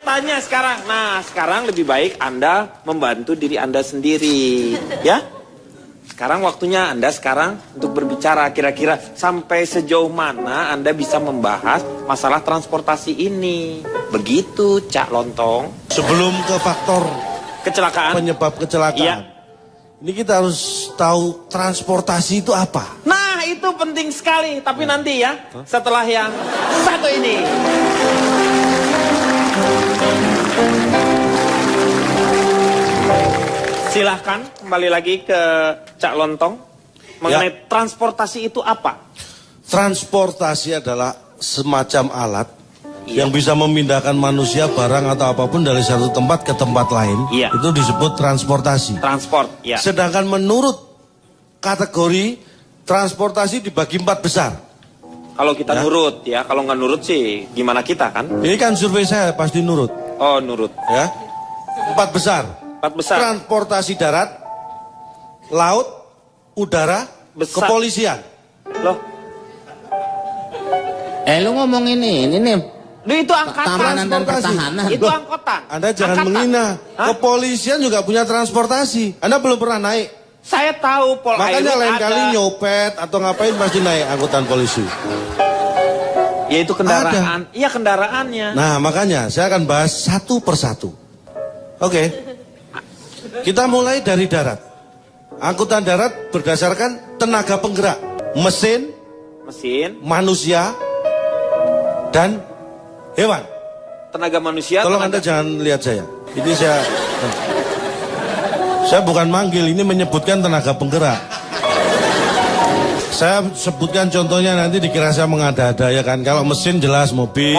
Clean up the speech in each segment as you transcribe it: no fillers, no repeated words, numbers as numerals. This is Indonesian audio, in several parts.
Tanya sekarang. Nah, sekarang lebih baik Anda membantu diri Anda sendiri, ya. Sekarang waktunya Anda sekarang untuk berbicara kira-kira sampai sejauh mana Anda bisa membahas masalah transportasi ini. Begitu, Cak Lontong. Sebelum ke faktor kecelakaan, penyebab kecelakaan. Iya. Ini kita harus tahu transportasi itu apa. Nah, itu penting sekali. Tapi nanti ya, setelah yang satu ini. Silahkan kembali lagi ke Cak Lontong. Mengenai transportasi itu apa? Transportasi adalah semacam alat Iya. yang bisa memindahkan manusia, barang atau apapun dari satu tempat ke tempat lain. Iya. Itu disebut transportasi. Transport, ya. Sedangkan menurut kategori transportasi dibagi 4 besar. Kalau kita Ya. nurut ya, kalau nggak nurut sih gimana kita kan? Ini kan survei saya pasti nurut, Oh, nurut. ya. 4 besar. 4 besar. Transportasi darat, laut, udara, Besar. kepolisian. Loh, Lu ngomong ini nih. Duh, itu angkatan. Keamanan dan Transportasi. pertahanan. Itu angkatan. Anda jangan Angkatan. menghina. Hah? Kepolisian juga punya transportasi. Anda belum pernah naik. Saya tahu Pol Makanya Airut lain ada. kali nyopet atau ngapain pasti naik angkutan polisi. Ya itu kendaraan. Iya kendaraannya. Nah makanya saya akan bahas satu persatu. Oke. Kita mulai dari darat. Angkutan darat berdasarkan tenaga penggerak. Mesin, Mesin, manusia, dan hewan. tenaga manusia. Tolong Anda tenaga... jangan lihat saya. Ini saya bukan manggil, ini menyebutkan tenaga penggerak. Saya sebutkan contohnya nanti dikira saya mengada-ada ya kan. Kalau mesin jelas mobil.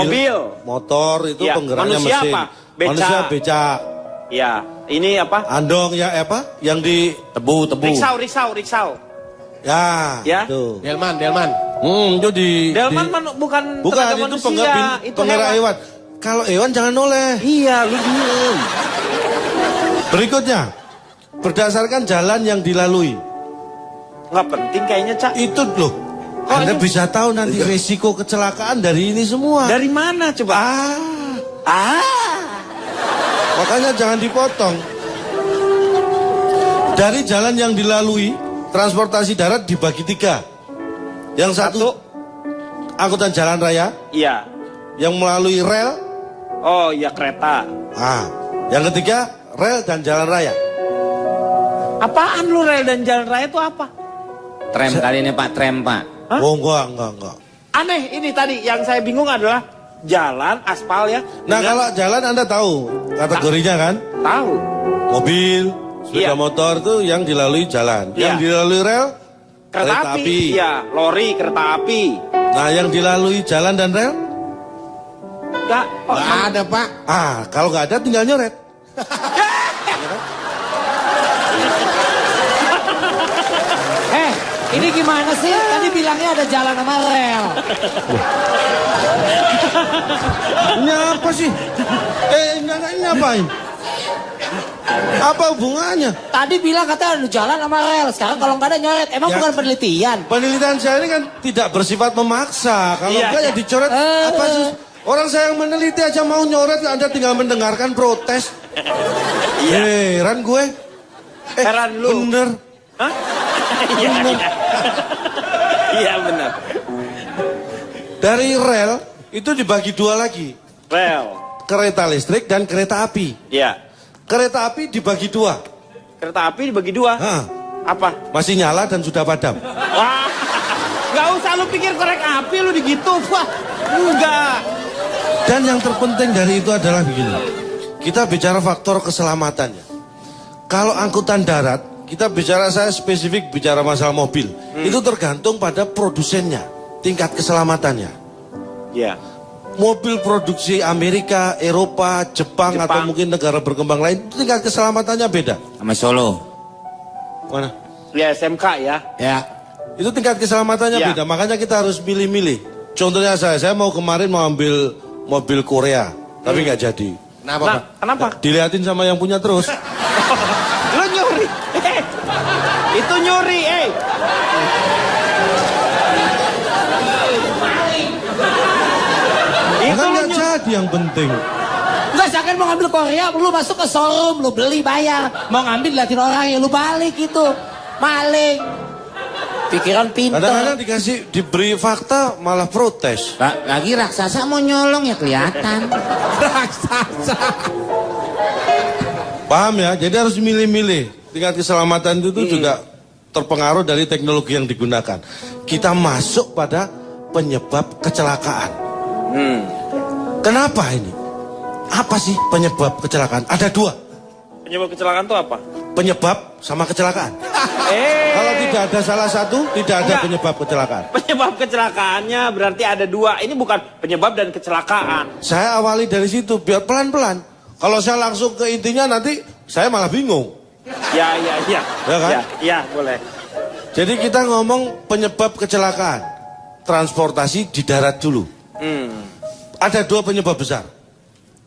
Motor itu Ya, penggeraknya manusia mesin. apa? Beca. Manusia becak. Ya, ini apa? Andong ya apa? Yang di Tebu. Riksau. ya. Ya. Itu. Delman. Itu di Delman bukan tenaga itu manusia. Itu penggerak hewan. Kalau hewan jangan noleh. Iya, lu diem. Berikutnya, berdasarkan jalan yang dilalui. Nggak penting kayaknya, Cak. Itu loh. Oh, Anda itu. bisa tahu nanti resiko kecelakaan dari ini semua. Dari mana coba? Makanya jangan dipotong. Dari jalan yang dilalui, transportasi darat dibagi 3. Yang satu, angkutan jalan raya, Iya. yang melalui rel. Oh, iya kereta. Yang ketiga, rel dan jalan raya. Apaan lu rel dan jalan raya itu apa? Tram kali ini Pak, tram Pak. Hah? Oh enggak. Aneh ini tadi yang saya bingung adalah jalan aspal ya. Nah dengan- kalau jalan Anda tahu kategorinya kan? tahu. Mobil, sepeda Iya. motor itu yang dilalui jalan. Iya. Yang dilalui rel, Kereta api. Iya, lori, kereta api. Nah yang dilalui jalan dan rel? Enggak. Oh, Nggak ada Pak. Kalau nggak ada tinggal nyoret. Ini gimana sih? Tadi bilangnya ada jalan sama rel. Ini apa sih? Ini apain? Apa hubungannya? Tadi bilang katanya ada jalan sama rel. Sekarang kalau nggak ada nyoret. Emang Ya. bukan penelitian? Penelitian saya ini kan tidak bersifat memaksa. Kalau Iya, enggak ya iya. dicoret. Apa sih? Orang saya yang meneliti aja mau nyoret, Anda tinggal mendengarkan protes. Heran gue. Heran lu. Bener. Hah? Iya. Iya benar. Dari rel itu dibagi 2 lagi. Rel. Kereta listrik dan kereta api. Iya. Kereta api dibagi 2. Kereta api dibagi 2. Hah, Apa? masih nyala dan sudah padam. Wah. Nggak usah lu pikir korek api lu digitu. Wah. Enggak. Dan yang terpenting dari itu adalah begini. Kita bicara faktor keselamatannya. Kalau angkutan darat, kita bicara, saya spesifik bicara masalah mobil. Itu tergantung pada produsennya, tingkat keselamatannya. Iya. Mobil produksi Amerika, Eropa, Jepang, atau mungkin negara berkembang lain, tingkat keselamatannya beda. Sama Solo. Mana? Ya SMK ya. Ya. Itu tingkat keselamatannya Ya. beda, makanya kita harus milih-milih. Contohnya saya mau kemarin mau ambil mobil Korea, tapi nggak jadi. Kenapa Nah, Pak? kenapa? Dilihatin sama yang punya terus. Lu nyuri. Itu nyuri, Itu Kan lu nggak nyuri. jadi yang penting. Enggak, seakan mau ngambil Korea, lu masuk ke showroom, lu beli, bayar. Mau ngambil liatin orang ya lu balik gitu. Maling. Pikiran pintar. Kadang-kadang diberi fakta malah protes. Lagi raksasa mau nyolong ya kelihatan. Raksasa. Paham ya? Jadi harus milih-milih. Tingkat keselamatan itu juga terpengaruh dari teknologi yang digunakan. Kita masuk pada penyebab kecelakaan. Kenapa ini? Apa sih penyebab kecelakaan? Ada 2. Penyebab kecelakaan itu apa? Penyebab sama kecelakaan. Kalau tidak ada salah satu, tidak ada Enggak. penyebab kecelakaan. Penyebab kecelakaannya berarti ada 2. Ini bukan penyebab dan kecelakaan. Saya awali dari situ, biar pelan-pelan. Kalau saya langsung ke intinya nanti saya malah bingung. Ya. Ya kan? Ya, boleh. Jadi kita ngomong penyebab kecelakaan. Transportasi di darat dulu. Ada 2 penyebab besar.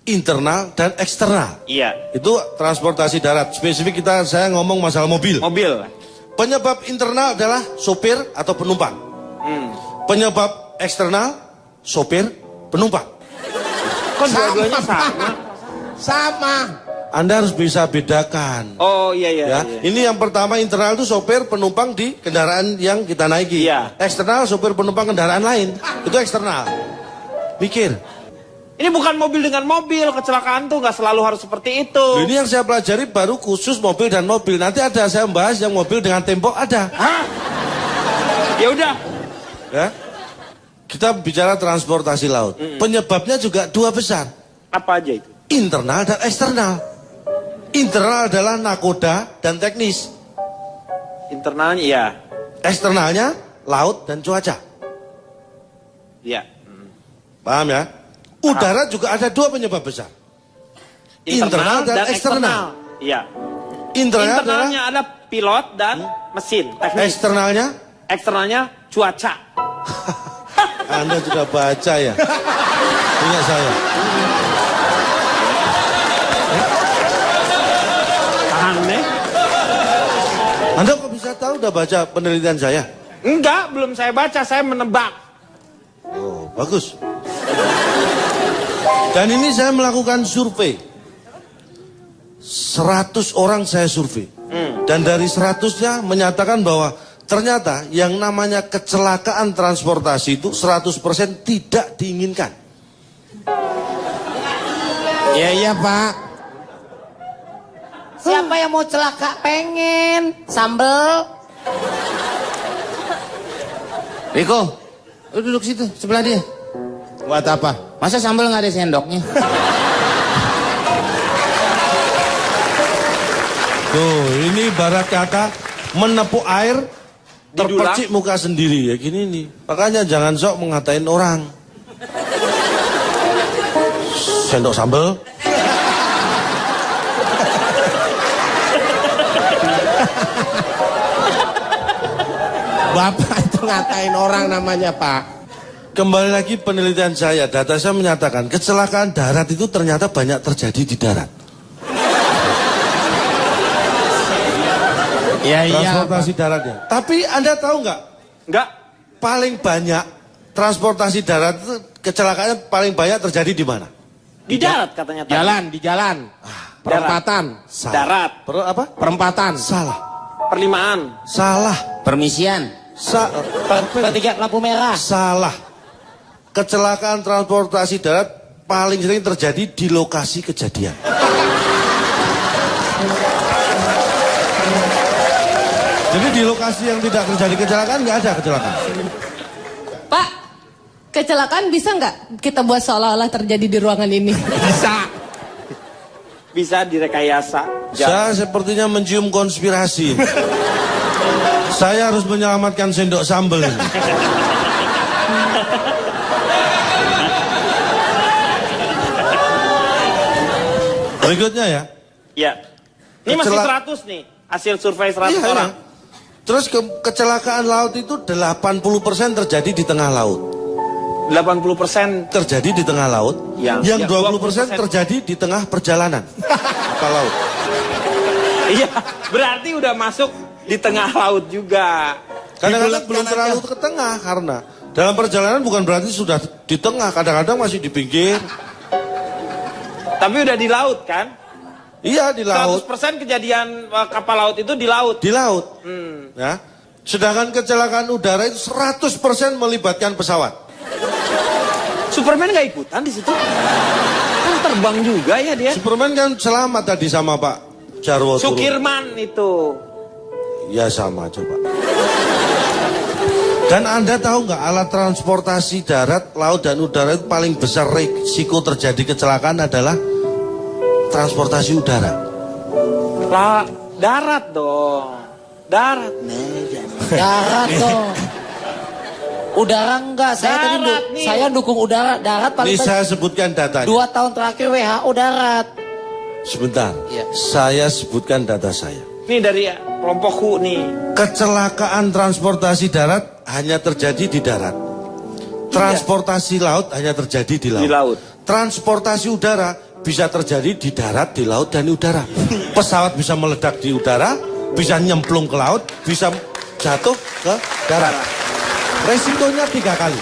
Internal dan eksternal. Iya. Itu transportasi darat. Spesifik saya ngomong masalah mobil. Mobil. Penyebab internal adalah sopir atau penumpang. Penyebab eksternal, sopir, penumpang. Kok dua-duanya sama? Sama. Anda harus bisa bedakan. Oh iya. Ya, ini yang pertama internal itu sopir penumpang di kendaraan yang kita naiki. Iya. Eksternal sopir penumpang kendaraan lain. Itu eksternal. Mikir. Ini bukan mobil dengan mobil. Kecelakaan tuh nggak selalu harus seperti itu. Ini yang saya pelajari baru khusus mobil dan mobil. Nanti ada saya membahas yang mobil dengan tembok ada. Hah? Ya udah. Ya. Kita bicara transportasi laut. Penyebabnya juga 2 besar. Apa aja itu? Internal dan eksternal. Internal adalah nakoda dan teknis. Internalnya ya. Eksternalnya laut dan cuaca. Iya. Paham ya? Udara juga ada 2 penyebab besar. Internal dan eksternal. Iya. Internalnya Internalnya ada pilot dan mesin teknis. eksternalnya. Eksternalnya cuaca. Anda sudah baca ya? Ingat saya. Aneh. Anda kok bisa tahu udah baca penelitian saya? Enggak, belum saya baca, saya menebak. Oh, bagus. Dan ini saya melakukan survei. 100 orang saya survei. Dan dari 100-nya menyatakan bahwa ternyata yang namanya kecelakaan transportasi itu 100% tidak diinginkan. Iya Pak. Siapa yang mau celaka pengen? Sambel. Riko, lu duduk situ sebelah dia. Buat apa? Masa sambal nggak ada sendoknya? Tuh, ini barat kata menepuk air terpercik muka sendiri ya gini nih. Makanya jangan sok mengatain orang. Sendok sambal. Bapak itu ngatain orang namanya Pak. Kembali lagi penelitian saya, data saya menyatakan kecelakaan darat itu ternyata banyak terjadi di darat. Iya Transportasi daratnya. Tapi Anda tahu nggak? Enggak. Paling banyak transportasi darat itu kecelakaannya paling banyak terjadi di mana? Di darat katanya tadi. Jalan, di jalan. Perempatan. Salah. Darat. Apa? Perempatan. Salah. Perlimaan. Salah. Permisian. Pertigaan lampu merah. Salah. Kecelakaan transportasi darat paling sering terjadi di lokasi kejadian. Jadi di lokasi yang tidak terjadi kecelakaan nggak ada kecelakaan. Pak, kecelakaan bisa nggak kita buat seolah-olah terjadi di ruangan ini? Bisa direkayasa. Saya sepertinya mencium konspirasi. Saya harus menyelamatkan sendok sambal ini. Berikutnya ya. Ya. Ini masih Kecela- 100 nih. Hasil survei 100 Iya, orang. iya. Terus kecelakaan laut itu 80% terjadi di tengah laut. 80% Terjadi di tengah laut. Yang 20% terjadi di tengah perjalanan ke laut. Iya, berarti udah masuk di tengah laut juga. Kadang-kadang belum terlalu ke tengah karena dalam perjalanan bukan berarti sudah di tengah. Kadang-kadang masih di pinggir. Tapi udah di laut kan? Iya di laut. 100% kejadian kapal laut itu di laut. Di laut. Ya. Sedangkan kecelakaan udara itu 100% melibatkan pesawat. Superman nggak ikutan di situ? Kan terbang juga ya dia. Superman kan selamat tadi sama Pak Jarwo. Sukirman itu. Ya sama coba. Dan Anda tahu nggak alat transportasi darat, laut dan udara itu paling besar risiko terjadi kecelakaan adalah transportasi udara. Lah, darat dong. Darat. Darat dong. Udara enggak, Darat nih. saya dukung udara, darat paling Ini saya sebutkan datanya. 2 tahun terakhir WHO darat. Sebentar, Iya. saya sebutkan data saya. Nih dari kelompok HU nih. Kecelakaan transportasi darat hanya terjadi di darat. Transportasi laut hanya terjadi di laut. Di laut. Transportasi udara bisa terjadi di darat, di laut, dan di udara. Pesawat bisa meledak di udara, bisa nyemplung ke laut, bisa jatuh ke darat. Resikonya 3 kali.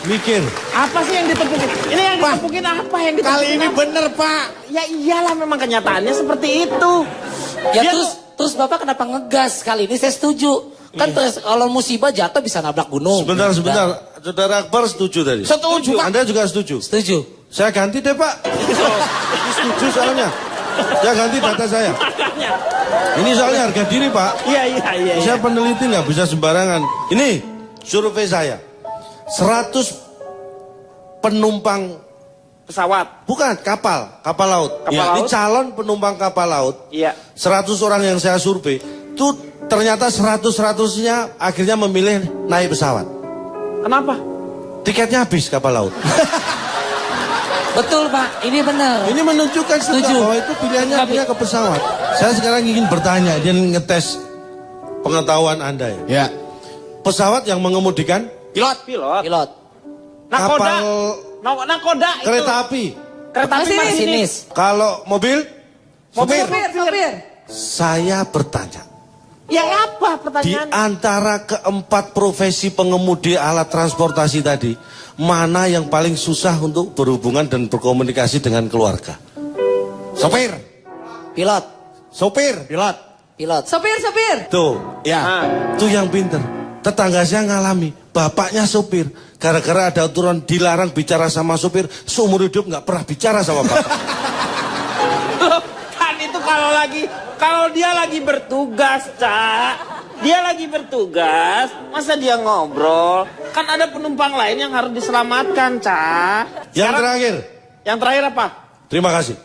Mikir. Apa sih yang ditepukin? Ini yang ditepukin apa yang ditepukin? Kali ini apa? bener Pak. Ya iyalah memang kenyataannya seperti itu. Ya Dia terus Bapak kenapa ngegas? Kali ini saya setuju. Kan terus kalau musibah jatuh bisa nabrak gunung. Sebentar. Saudara Akbar setuju tadi? Setuju, Pak. Anda juga setuju? Setuju. Saya ganti deh Pak. Ini setuju soalnya. Saya ganti data saya. Ini soalnya harga diri Pak. Iya. Saya peneliti nggak bisa sembarangan. Ini survei saya. 100 penumpang pesawat. bukan kapal laut. Kapal Ini laut? calon penumpang kapal laut. Iya. 100 orang yang saya survei itu ternyata 100-100-nya akhirnya memilih naik pesawat. Kenapa? Tiketnya habis kapal laut. Betul Pak, ini benar. Ini menunjukkan juga Setuju. bahwa itu pilihannya akhirnya ke pesawat. Saya sekarang ingin bertanya, dia ngetes pengetahuan Anda ya. Ya. Pesawat yang mengemudikan Pilot. Pilot. Nakoda. kapal Nakoda itu. kereta api. Kereta api Masinis. masinis. Kalau mobil, Mobil. Sopir. saya bertanya. Yang apa Di pertanyaannya? antara keempat profesi pengemudi alat transportasi tadi, mana yang paling susah untuk berhubungan dan berkomunikasi dengan keluarga? Sopir. Pilot. Sopir. Pilot. Pilot. Sopir. Tuh, Ya. Nah, tuh yang pinter. Tetangga saya ngalami, bapaknya sopir. Gara-gara ada aturan dilarang bicara sama sopir, seumur hidup nggak pernah bicara sama bapak. loh, kan itu kalau dia lagi bertugas, Cak. Dia lagi bertugas, masa dia ngobrol? Kan ada penumpang lain yang harus diselamatkan, Cak. Yang terakhir, Yang terakhir apa? terima kasih.